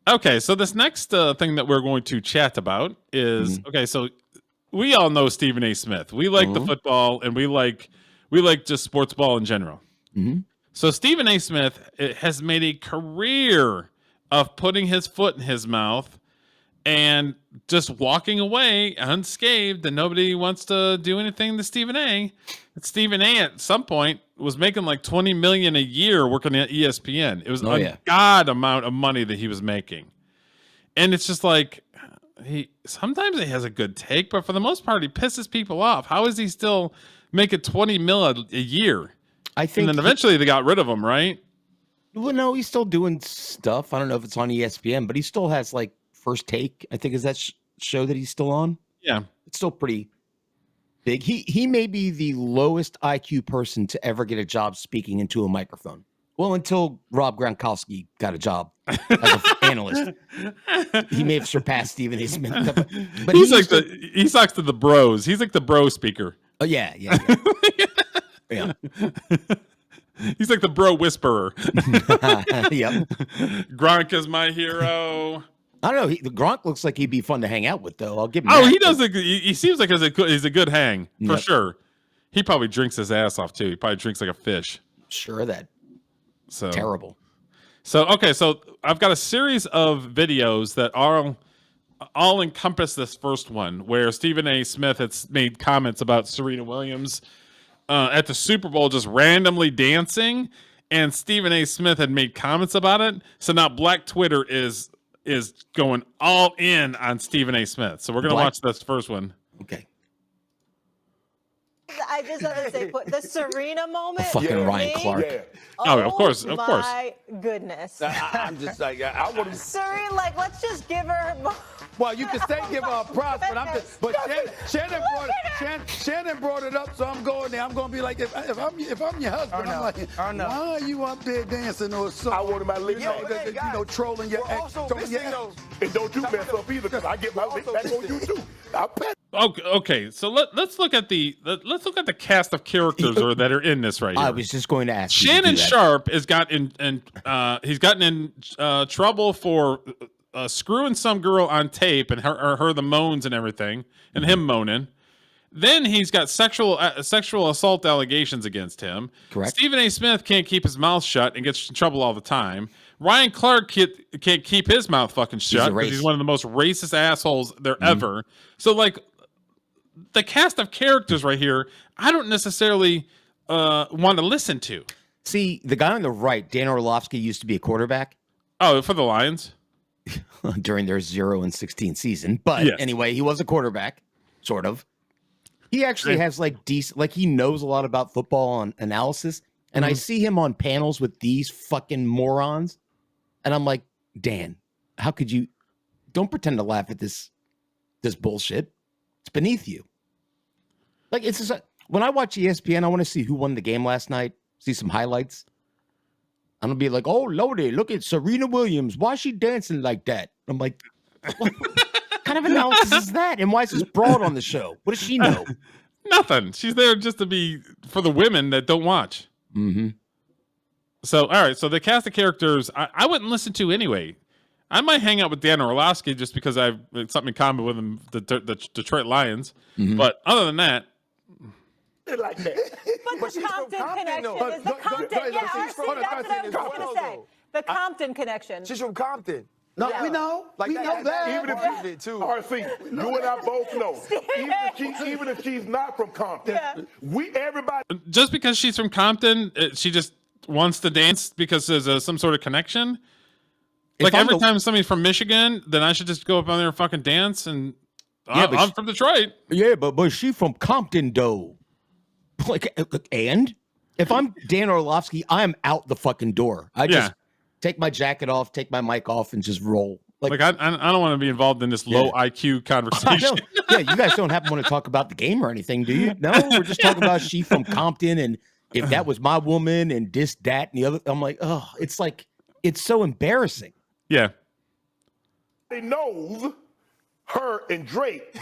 Okay, so this next thing that we're going to chat about is okay. So we all know Stephen A. Smith. We like the football, and we like just sports ball in general. So Stephen A. Smith has made a career of putting his foot in his mouth and just walking away unscathed, and nobody wants to do anything to Stephen A. And Stephen A. at some point was making like $20 million a year working at ESPN. It was a god amount of money that he was making, and it's just like sometimes he has a good take, but for the most part, he pisses people off. How is he still making $20 million a year? I think, and then eventually they got rid of him, right? Well, no, he's still doing stuff. I don't know if it's on ESPN, but he still has like First Take, I think, is that show that he's still on. Yeah, it's still pretty big. He may be the lowest IQ person to ever get a job speaking into a microphone. Well, until Rob Gronkowski got a job as an analyst, he may have surpassed Stephen A. Smith. But he talks to the bros. He's like the bro speaker. Oh yeah. Yeah. He's like the bro whisperer. Yep. Gronk is my hero. I don't know. Gronk looks like he'd be fun to hang out with, though. I'll give him. Oh, that. He does. He seems like he's a good hang for sure. He probably drinks his ass off too. He probably drinks like a fish. Sure of that. So terrible. So okay, so I've got a series of videos that all encompass this first one, where Stephen A. Smith has made comments about Serena Williams at the Super Bowl just randomly dancing, and Stephen A. Smith had made comments about it. So now Black Twitter is going all in on Stephen A. Smith. So we're going to watch this first one. Okay. I just want to say, the Serena moment. Fucking Ryan Clark. Yeah. Oh, of course. My goodness. I'm just like, I want to. Serena, like, let's just give her. Well, you can say give her a props, but I'm just. But Shannon brought it up, so I'm going there. I'm going to be like, if I'm your husband, I'm like, why are you up there dancing or something? I wanted my lick on, trolling your ex. And don't you mess up either, because I get my lick back on you too. Okay, so let's look at the cast of characters that are in this right here. I was just going to ask. Shannon Sharp has gotten in trouble for screwing some girl on tape and her the moans and everything, and him moaning. Then he's got sexual assault allegations against him. Correct. Stephen A. Smith can't keep his mouth shut and gets in trouble all the time. Ryan Clark can't keep his mouth fucking shut because he's one of the most racist assholes there ever. So, like, the cast of characters right here, I don't necessarily want to listen to. See, the guy on the right, Dan Orlovsky, used to be a quarterback. Oh, for the Lions? During their 0-16 season. But anyway, he was a quarterback, sort of. He actually has he knows a lot about football and analysis. And I see him on panels with these fucking morons. And I'm like, Dan, how could you? Don't pretend to laugh at this bullshit. It's beneath you. Like, it's just when I watch ESPN, I want to see who won the game last night, see some highlights. I'm going to be like, oh, Lordy, look at Serena Williams. Why is she dancing like that? I'm like, what kind of analysis is that? And why is this broad on the show? What does she know? Nothing. She's there just to be for the women that don't watch. Mm-hmm. So, all right. So the cast of characters, I wouldn't listen to anyway. I might hang out with Dan Orlovsky just because I've something in common with him, the Detroit Lions. Mm-hmm. But other than that, like that. But the Compton connection is the Compton. Yeah, that's what I was going to say. The Compton connection. She's from Compton. No, we know. Like we know that. Even if you too. RC, you and I both know. Even if she's not from Compton, everybody. Just because she's from Compton, she just wants to dance because there's some sort of connection. Like every time somebody's from Michigan, then I should just go up on there and fucking dance. And I'm from Detroit. Yeah, but she from Compton though. Like, and if I'm Dan Orlovsky, I'm out the fucking door. I just take my jacket off, take my mic off, and just roll. Like I don't want to be involved in this low IQ conversation. Yeah, you guys don't happen to want to talk about the game or anything, do you? No, we're just talking about she from Compton, and if that was my woman, and this, that, and the other. I'm like, oh, it's so embarrassing. Yeah. They knows her and Drake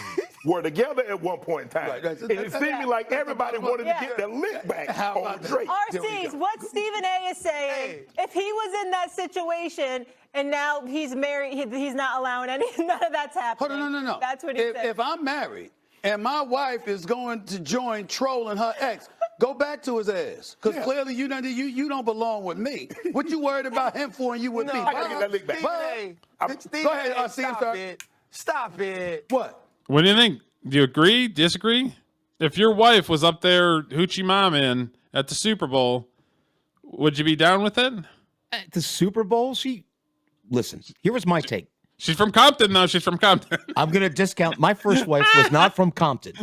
were together at one point in time. Right, And it seemed me like everybody wanted to get their lick back on Drake. RC's, what Stephen A. is saying, if he was in that situation and now he's married, he's not allowing none of that's happening. Hold on, no. That's what he said. If I'm married and my wife is going to join trolling her ex, go back to his ass. Because clearly you don't belong with me. What you worried about him for and you with me? I got to get that lick back. Go ahead, RC. Stop it. What? What do you think? Do you agree? Disagree? If your wife was up there hoochie momming at the Super Bowl, would you be down with it? At the Super Bowl, listen, here was my take. She's from Compton, though. She's from Compton. I'm going to discount. My first wife was not from Compton.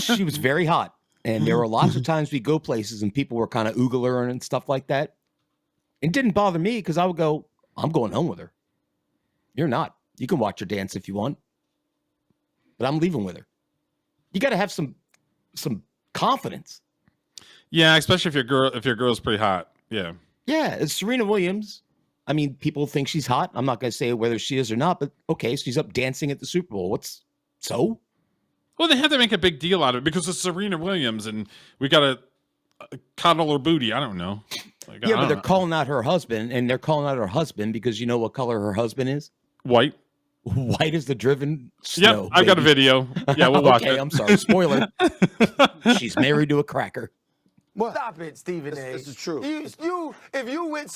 She was very hot. And there were lots of times we go places and people were kind of oogling and stuff like that. It didn't bother me because I would go, I'm going home with her. You're not. You can watch her dance if you want. But I'm leaving with her. You got to have some confidence. Yeah, especially if your girl's pretty hot. Yeah. Yeah, it's Serena Williams. I mean, people think she's hot. I'm not going to say whether she is or not, but okay, she's up dancing at the Super Bowl. So? Well, they have to make a big deal out of it because it's Serena Williams and we got to coddle her booty. I don't know. But they're calling out her husband, and they're calling out her husband because you know what color her husband is? White. White as the driven snow. Yep, I've got a video. Yeah, we'll watch it. Okay, I'm sorry. Spoiler. She's married to a cracker. What? Stop it, Stephen A. This is true. If you with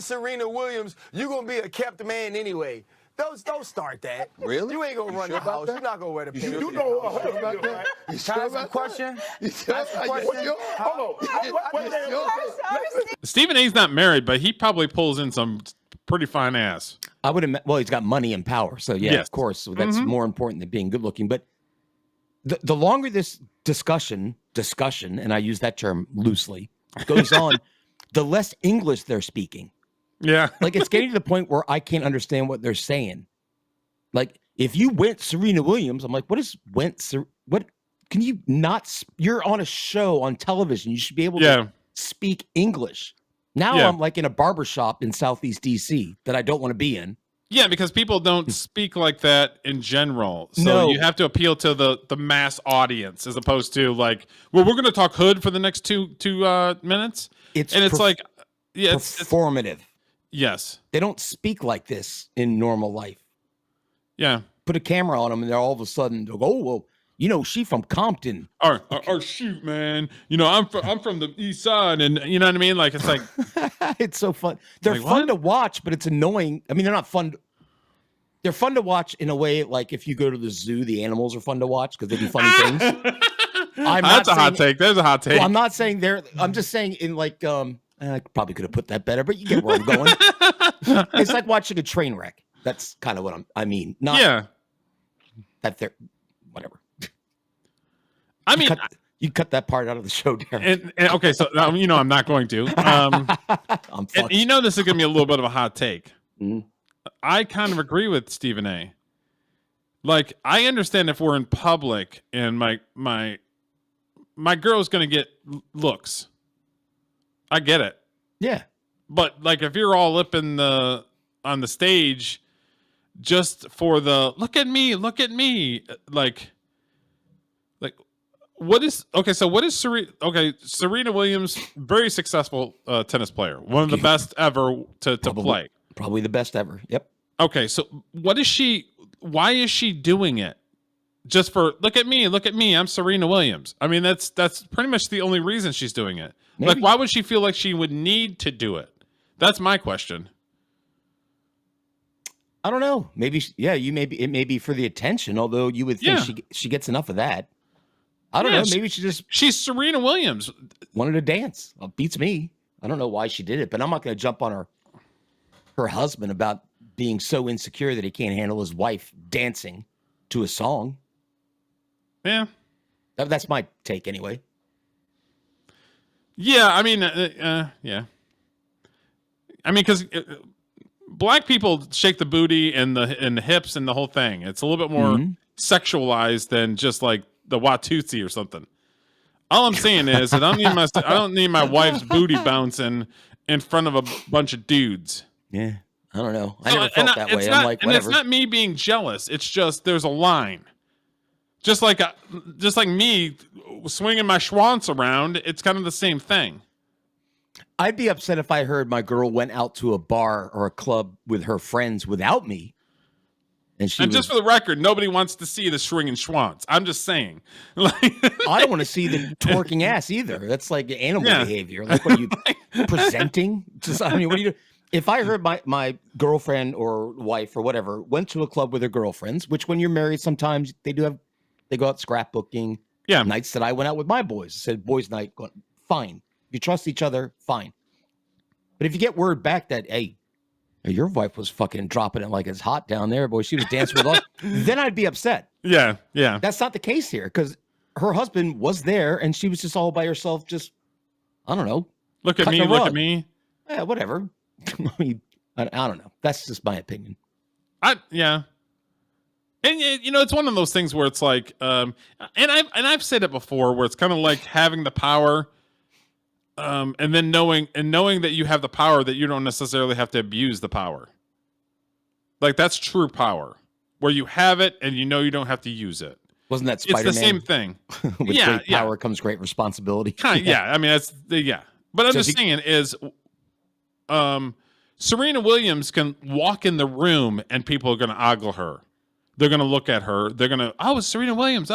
Serena Williams, you gonna be a kept man anyway. Don't start that. Really? You ain't gonna run the house. You're not gonna wear the pants. You know about that? You sure about that? Question? Hold on. Stephen A's not married, but he probably pulls in some pretty fine ass. I would admit, well, he's got money and power. So, yeah, Yes. of course. So that's more important than being good looking. But the longer this discussion, and I use that term loosely, goes on, the less English they're speaking. Yeah. Like, it's getting to the point where I can't understand what they're saying. Like, if you went Serena Williams, I'm like, what can you not? You're on a show on television. You should be able to speak English. Now I'm like in a barbershop in Southeast DC that I don't want to be in. Yeah, because people don't speak like that in general. So you have to appeal to the mass audience as opposed to like, well, we're going to talk hood for the next two minutes. It's performative. Yes. They don't speak like this in normal life. Yeah. Put a camera on them and they're all of a sudden, they'll go, oh, well, you know, she from Compton. Or shoot, man. You know, I'm from the east side, and you know what I mean? Like, it's like it's so fun. They're like, fun to watch, but it's annoying. I mean, they're not fun. They're fun to watch in a way like if you go to the zoo, the animals are fun to watch because they do funny things. That's a hot take. There's a hot take. Well, I'm not saying I'm just saying in like I probably could have put that better, but you get where I'm going. It's like watching a train wreck. That's kind of what I mean. Not that they're whatever. I mean, you cut that part out of the show, Darren. And okay, so you know I'm not going to. And you know this is going to be a little bit of a hot take. Mm-hmm. I kind of agree with Stephen A. Like, I understand if we're in public and my girl's going to get looks. I get it. Yeah. But like if you're all up on the stage just for the look at me, like what is Serena Williams, very successful tennis player, one of the best ever to play. Probably the best ever. Yep. Okay, so why is she doing it? Just for look at me, I'm Serena Williams. I mean, that's pretty much the only reason she's doing it. Maybe. Like, why would she feel like she would need to do it? That's my question. I don't know. Maybe, it may be for the attention, although you would think she gets enough of that. I don't know. Maybe she's Serena Williams. Wanted to dance. Well, beats me. I don't know why she did it, but I'm not going to jump on her husband about being so insecure that he can't handle his wife dancing to a song. Yeah. That's my take anyway. Yeah, I mean, yeah. I mean, because black people shake the booty and the hips and the whole thing. It's a little bit more sexualized than just like the Watusi or something. All I'm saying is that I don't need my wife's booty bouncing in front of a bunch of dudes. Yeah, I don't know. I never felt that way. I'm like, whatever. And it's not me being jealous. It's just there's a line. Just like me swinging my schwanz around, it's kind of the same thing. I'd be upset if I heard my girl went out to a bar or a club with her friends without me. And just for the record, nobody wants to see the swinging schwanz. I'm just saying. I don't want to see the twerking ass either. That's like animal behavior. Like, what are you presenting? What are you doing? If I heard my girlfriend or wife or whatever went to a club with her girlfriends, which when you're married, sometimes they go out scrapbooking. Yeah. Nights that I went out with my boys, said boys' night, fine. If you trust each other, fine. But if you get word back that, hey, your wife was fucking dropping it like it's hot down there, boy, she was dancing with us, then I'd be upset. Yeah. That's not the case here, because her husband was there and she was just all by herself, just, I don't know. Look at me. Yeah, whatever. I mean, I don't know. That's just my opinion. Yeah. And it's one of those things where it's like, and I've said it before, where it's kind of like having the power, and then knowing that you have the power, that you don't necessarily have to abuse the power. Like, that's true power, where you have it and you don't have to use it. Wasn't that Spider-Man? It's the same thing. With great power comes great responsibility. Yeah. I mean, but I'm just saying is, Serena Williams can walk in the room and people are going to ogle her. They're going to look at her. They're going to, it's Serena Williams.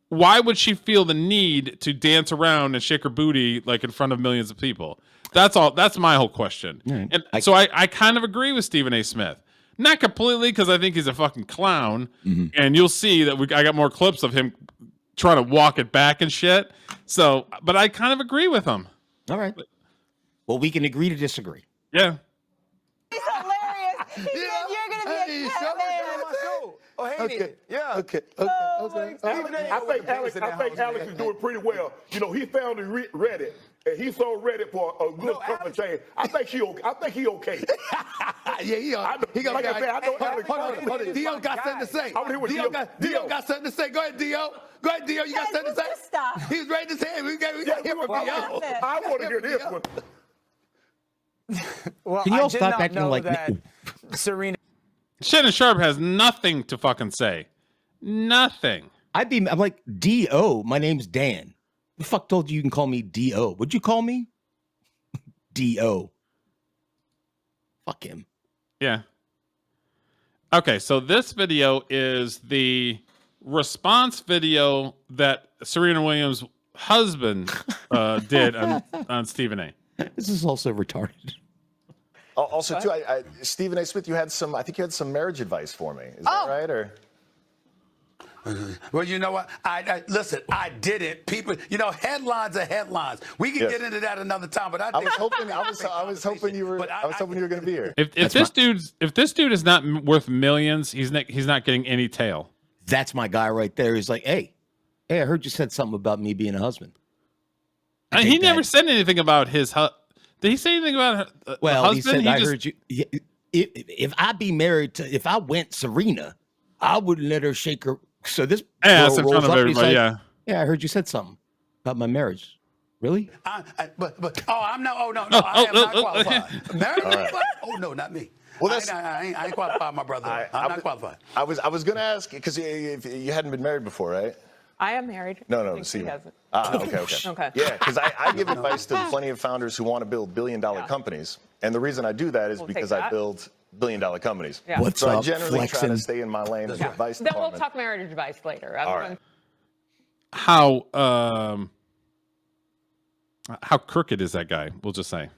Why would she feel the need to dance around and shake her booty like in front of millions of people? That's all. That's my whole question. Right. And so I kind of agree with Stephen A. Smith. Not completely, because I think he's a fucking clown. Mm-hmm. And you'll see that I got more clips of him trying to walk it back and shit. So, but I kind of agree with him. All right. Well, we can agree to disagree. Yeah. He's hilarious. He said you're going to be a cat man. Okay. I think Alex is doing pretty well. He found Reddit, and he's so Reddit for a good couple of change. I think he okay. Yeah, he got. Like I said, I know Alex. Hold on. Dio got something to say. Dio got something to say. Go ahead, Dio. You got something to say. Stop. He's raising his hand. We got to hear from Dio. I want to hear this one. Well, can you all stop acting like that Serena? Shannon Sharp has nothing to fucking say. Nothing. I'm like, D.O., my name's Dan. The fuck told you can call me D.O.? Would you call me D.O.? Fuck him. Yeah. Okay, so this video is the response video that Serena Williams' husband did on Stephen A. This is also retarded. Also, too, Stephen A. Smith, I think you had some marriage advice for me. Is that right? Or well, you know what? Listen, I did it. People, headlines are headlines. We can get into that another time. But I was hoping you were going to be here. If this dude is not worth millions, he's not getting any tail. That's my guy right there. He's like, hey, I heard you said something about me being a husband. He never said anything about his husband. Did he say anything about her husband? He said, heard you. If I went Serena, I wouldn't let her shake her. So this that's in front of everybody. Like, I heard you said something about my marriage. Really? I am not qualified. Married? Right. Oh no, not me. Well, I ain't qualified, my brother. I'm not qualified. I was going to ask because you hadn't been married before, right? I am married. No. See, he hasn't. Okay. Yeah, because I give advice to plenty of founders who want to build billion-dollar companies, and the reason I do that is because I build billion-dollar companies. Yeah. What's so up, I generally flexing? try to stay in my lane as advice Then department. we'll talk marriage advice later. All right. How crooked is that guy? We'll just say.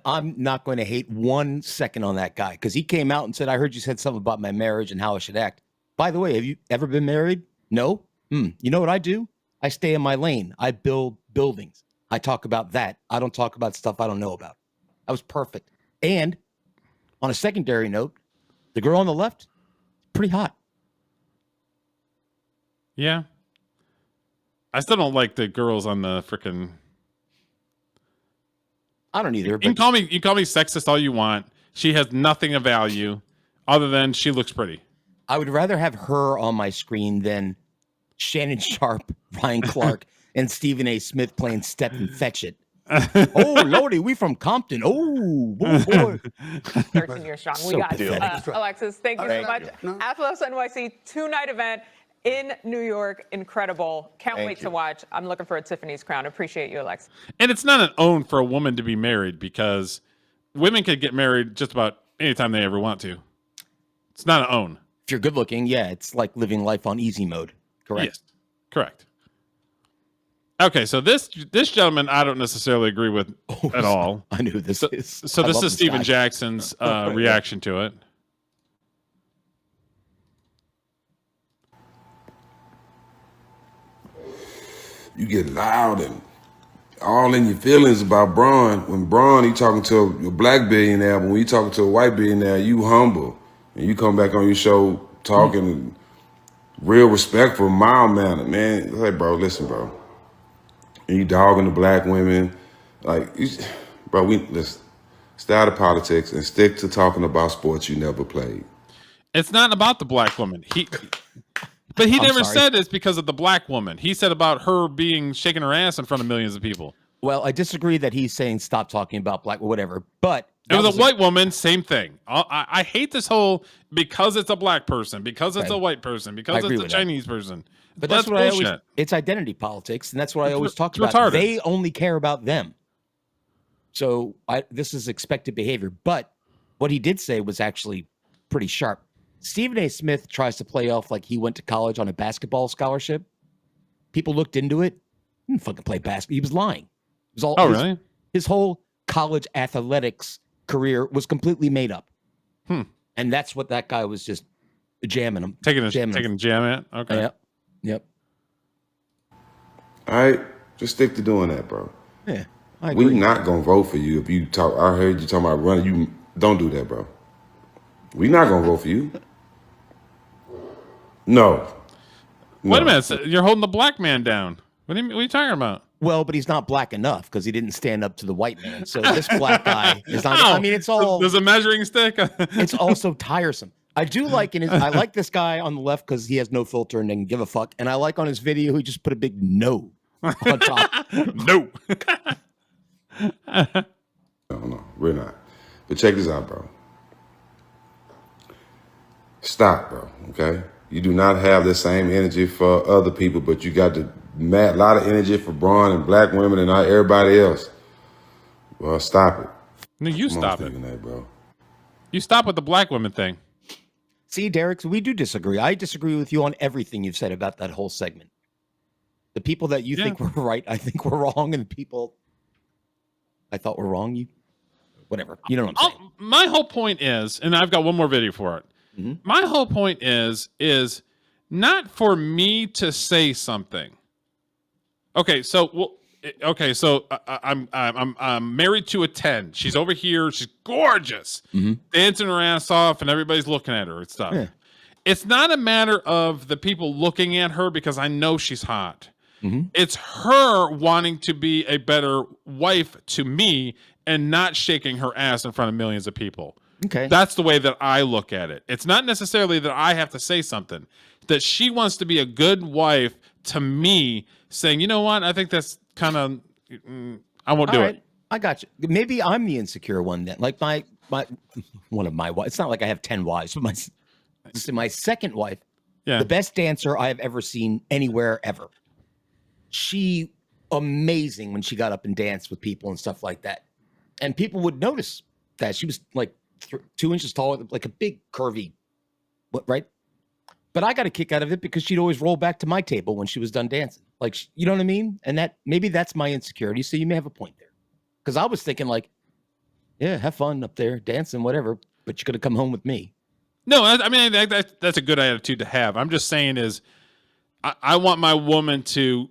I'm not going to hate 1 second on that guy because he came out and said, I heard you said something about my marriage and how I should act. By the way, have you ever been married? No? You know what I do? I stay in my lane. I build buildings. I talk about that. I don't talk about stuff I don't know about. That was perfect. And on a secondary note, the girl on the left, pretty hot. Yeah. I still don't like the girls on the frickin'. I don't either. You can call me sexist all you want. She has nothing of value other than she looks pretty. I would rather have her on my screen than Shannon Sharp, Ryan Clark, and Stephen A. Smith playing Step and Fetch It Oh, Lordy, we from Compton. Oh, boy. 13 years strong. We got you. Alexis, thank you so much. No. Athlos NYC 2-night event in New York. Incredible. Can't wait to watch. I'm looking for a Tiffany's crown. Appreciate you, Alexis. And it's not an own for a woman to be married because women could get married just about anytime they ever want to. It's not an own. If you're good looking, yeah, it's like living life on easy mode. Correct. Yes, correct. Okay, so this gentleman I don't necessarily agree with at all. I knew who this is. So this is Steven Jackson's reaction to it. You get loud and all in your feelings about Braun. When Braun, he talking to a black billionaire, but when you talking to a white billionaire, you humble. And you come back on your show talking real respectful, mild manner, man. It's like, bro, listen, bro. And you dogging the black women. Like, bro, let's stay out of politics and stick to talking about sports you never played. It's not about the black woman. But he never said it's because of the black woman. He said about her shaking her ass in front of millions of people. Well, I disagree that he's saying stop talking about black or whatever, but it was a white woman, same thing. I hate this whole because it's a black person, because it's a white person, because it's a Chinese person. But that's what bullshit. It's identity politics, and that's what I always talk about. Retarded. They only care about them. So this is expected behavior. But what he did say was actually pretty sharp. Stephen A. Smith tries to play off like he went to college on a basketball scholarship. People looked into it. He didn't fucking play basketball. He was lying. It was all really? His whole college athletics career was completely made up. And that's what that guy was just jamming him. Taking a jam at? Okay. Yep. Yep. All right, just stick to doing that, bro. Yeah, I agree. We not gonna vote for you if you talk. I heard you talking about running. You don't do that, bro. We not gonna vote for you. No. Wait a minute. You're holding the black man down. What are you talking about? Well, but he's not black enough because he didn't stand up to the white man. So this black guy is not. I mean, it's all. There's a measuring stick. It's also tiresome. I do like I like this guy on the left because he has no filter and doesn't give a fuck. And I like on his video he just put a big no on top. No. No, we're not. But check this out, bro. Stop, bro. Okay, you do not have the same energy for other people, but you got the lot of energy for Braun and black women and everybody else. Well, stop it. No, you stop it, bro. You stop with the black women thing. See, Derek, we do disagree. I disagree with you on everything you've said about that whole segment. The people that you think were right, I think were wrong, and the people I thought were wrong, whatever. You know what I'm saying? My whole point is, and I've got one more video for it. Mm-hmm. My whole point is not for me to say something. Okay, so I'm married to a 10. She's over here. She's gorgeous, dancing her ass off, and everybody's looking at her and stuff. Yeah. It's not a matter of the people looking at her because I know she's hot. Mm-hmm. It's her wanting to be a better wife to me and not shaking her ass in front of millions of people. Okay, that's the way that I look at it. It's not necessarily that I have to say something. That she wants to be a good wife to me, saying, you know what, I think that's kind of, I won't do it. I got you. Maybe I'm the insecure one then. Like my one of my wives. It's not like I have 10 wives, but my second wife, the best dancer I have ever seen anywhere ever. She amazing when she got up and danced with people and stuff like that, and people would notice that she was like 2 inches tall, like a big curvy, right? But I got a kick out of it because she'd always roll back to my table when she was done dancing. Like, you know what I mean? And that maybe that's my insecurity. So you may have a point there. Because I was thinking like, yeah, have fun up there dancing, whatever. But you're going to come home with me. No, I mean, that's a good attitude to have. I'm just saying is I want my woman to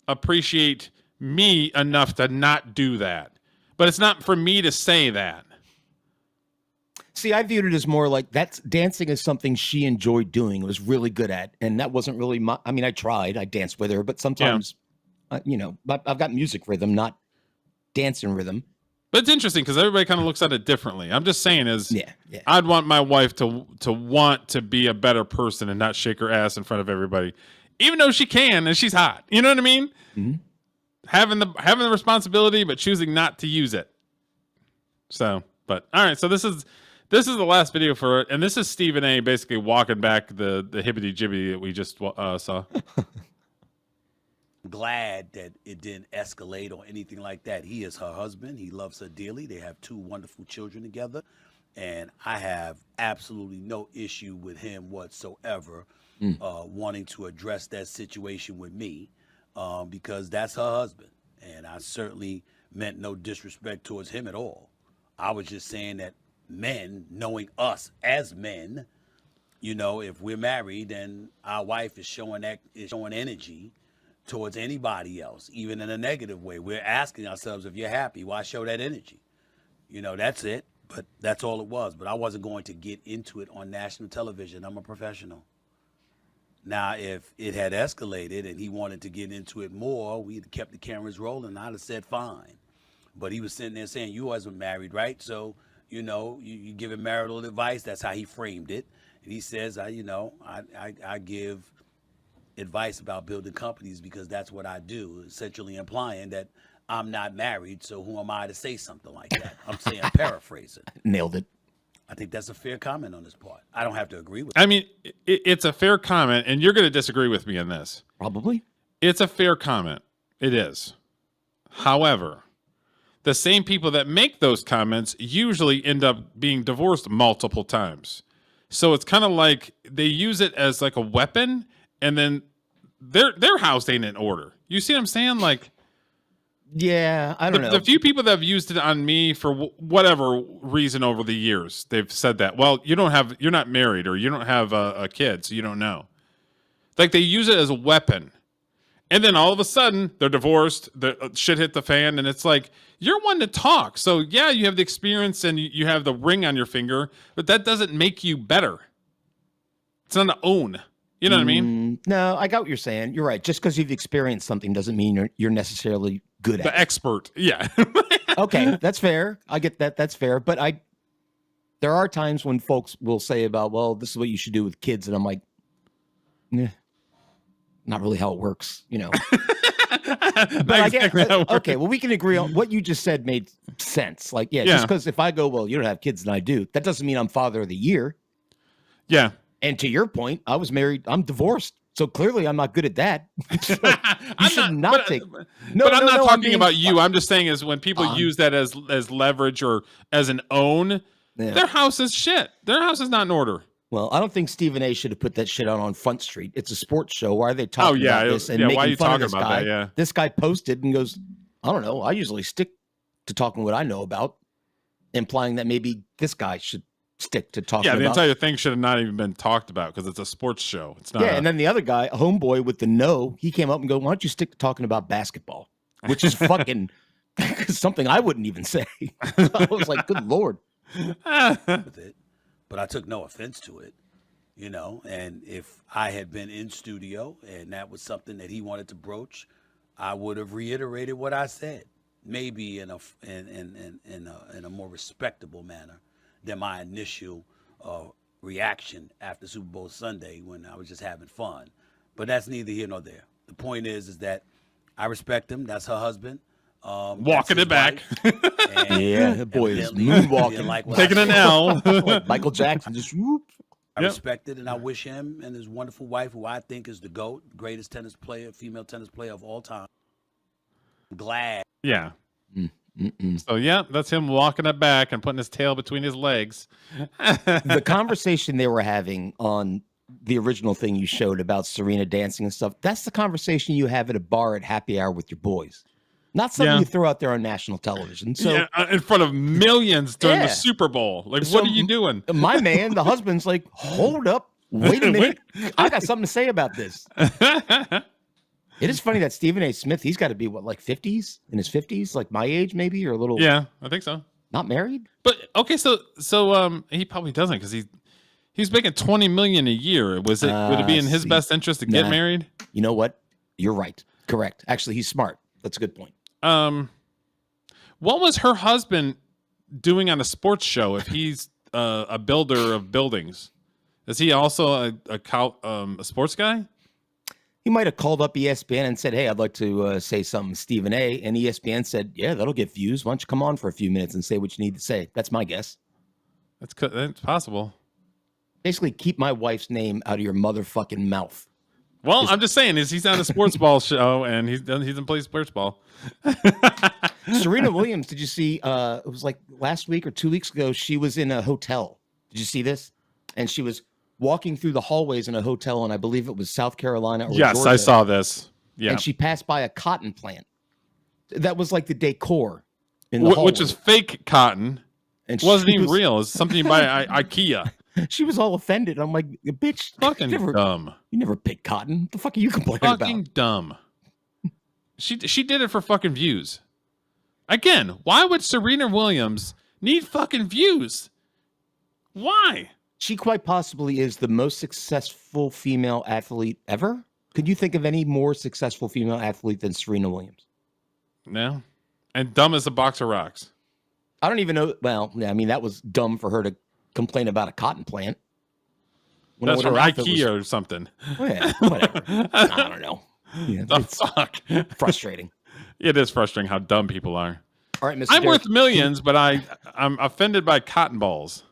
appreciate me enough to not do that. But it's not for me to say that. See, I viewed it as more like dancing is something she enjoyed doing, was really good at. And that wasn't really I tried. I danced with her, but sometimes, I've got music rhythm, not dancing rhythm. But it's interesting because everybody kind of looks at it differently. I'm just saying I'd want my wife to want to be a better person and not shake her ass in front of everybody, even though she can and she's hot. You know what I mean? Mm-hmm. having the responsibility but choosing not to use it. So, but all right. So this is the last video for it, and this is Stephen A. basically walking back the hibbity jibbity that we just saw. Glad that it didn't escalate or anything like that. He is her husband. He loves her dearly. They have 2 wonderful children together, and I have absolutely no issue with him whatsoever wanting to address that situation with me because that's her husband, and I certainly meant no disrespect towards him at all. I was just saying that men, knowing us as men, you know, if we're married and our wife is showing energy towards anybody else, even in a negative way, we're asking ourselves, if you're happy, why show that energy? You know, that's it. But that's all it was. But I wasn't going to get into it on national television. I'm a professional. Now, if it had escalated and he wanted to get into it more, we'd have kept the cameras rolling. I'd have said fine. But he was sitting there saying, you wasn't married, right? So, you know, you give him marital advice. That's how he framed it. And he says, I give advice about building companies because that's what I do, essentially implying that I'm not married, so who am I to say something like that? I'm saying paraphrasing. Nailed it. I think that's a fair comment on his part. I don't have to agree with I mean, it's a fair comment, and you're going to disagree with me on this. Probably. It's a fair comment. It is. However, the same people that make those comments usually end up being divorced multiple times. So it's kind of like they use it as like a weapon, and then their house ain't in order. You see what I'm saying? Like, yeah, I don't know. The few people that have used it on me for whatever reason over the years, they've said that. Well, you're not married, or you don't have a kid, so you don't know. Like they use it as a weapon, and then all of a sudden they're divorced. The shit hit the fan, and it's like you're one to talk. So yeah, you have the experience and you have the ring on your finger, but that doesn't make you better. It's not an own. You know what I mean? No, I got what you're saying. You're right. Just because you've experienced something doesn't mean you're necessarily good at it. The expert. Yeah. Okay, that's fair. I get that. That's fair. But there are times when folks will say about, well, this is what you should do with kids. And I'm like, not really how it works, you know. But I get, okay, well, we can agree on what you just said made sense. Like, yeah. Just because if I go, well, you don't have kids and I do, that doesn't mean I'm father of the year. Yeah. And to your point, I was married. I'm divorced. So clearly I'm not good at that. So you should not take. No, but I'm not talking about you. I'm just saying is when people use that as leverage or as an own, their house is shit. Their house is not in order. Well, I don't think Stephen A. should have put that shit out on Front Street. It's a sports show. Why are they talking about this and making why are you fun talking of this about guy? That? Yeah. This guy posted and goes, I don't know. I usually stick to talking what I know about, implying that maybe this guy should stick to talking about. Yeah, the entire thing should have not even been talked about because it's a sports show. It's not. Yeah, and then the other guy, a homeboy with the no, he came up and go, why don't you stick to talking about basketball? Which is fucking something I wouldn't even say. I was like, good Lord. with it, but I took no offense to it, you know, and if I had been in studio and that was something that he wanted to broach, I would have reiterated what I said, maybe in a more respectable manner than my initial reaction after Super Bowl Sunday when I was just having fun. But that's neither here nor there. The point is that I respect him. That's her husband. Walking it back. Yeah, the boy is moonwalking. Like taking an L. Like Michael Jackson, just whoop. I respect it, and I wish him and his wonderful wife, who I think is the GOAT, greatest female tennis player of all time. I'm glad. Yeah. So, yeah, that's him walking it back and putting his tail between his legs. The conversation they were having on the original thing you showed about Serena dancing and stuff, that's the conversation you have at a bar at happy hour with your boys. Not something you throw out there on national television. So in front of millions during the Super Bowl. Like, what are you doing? My man, the husband's like, hold up. Wait a minute. I got something to say about this. It is funny that Stephen A. Smith, he's got to be like 50s, in his 50s, like my age maybe, or a little. Yeah, I think so. Not married? But okay, so he probably doesn't because he's making $20 million a year. Would it be in his best interest to get married? You know what? You're right. Correct. Actually, he's smart. That's a good point. What was her husband doing on a sports show if he's a builder of buildings? Is he also a sports guy? He might have called up ESPN and said, hey, I'd like to say something, Stephen A. And ESPN said, yeah, that'll get views. Why don't you come on for a few minutes and say what you need to say? That's my guess. That's possible. Basically, keep my wife's name out of your motherfucking mouth. Well, I'm just saying, he's on a sports ball show, and he doesn't play sports ball. Serena Williams, did you see? It was like last week or 2 weeks ago. She was in a hotel. Did you see this? And she was walking through the hallways in a hotel, and I believe it was South Carolina or yes, Georgia. I saw this. Yeah, and she passed by a cotton plant. That was like the decor in the hallway. Which is fake cotton. And wasn't even real. It's something by IKEA. She was all offended. I'm like, bitch, fucking dumb. You never picked cotton. What the fuck are you complaining about? Fucking dumb. She did it for fucking views. Again, why would Serena Williams need fucking views? Why? She quite possibly is the most successful female athlete ever. Could you think of any more successful female athlete than Serena Williams? No. And dumb as a box of rocks. I don't even know. Well, I mean, that was dumb for her to complain about a cotton plant. That's from IKEA or something. Well, yeah, whatever. I don't know. Yeah, the fuck? Frustrating. It is frustrating how dumb people are. All right, Mr. I'm Derek, worth millions, but I'm offended by cotton balls.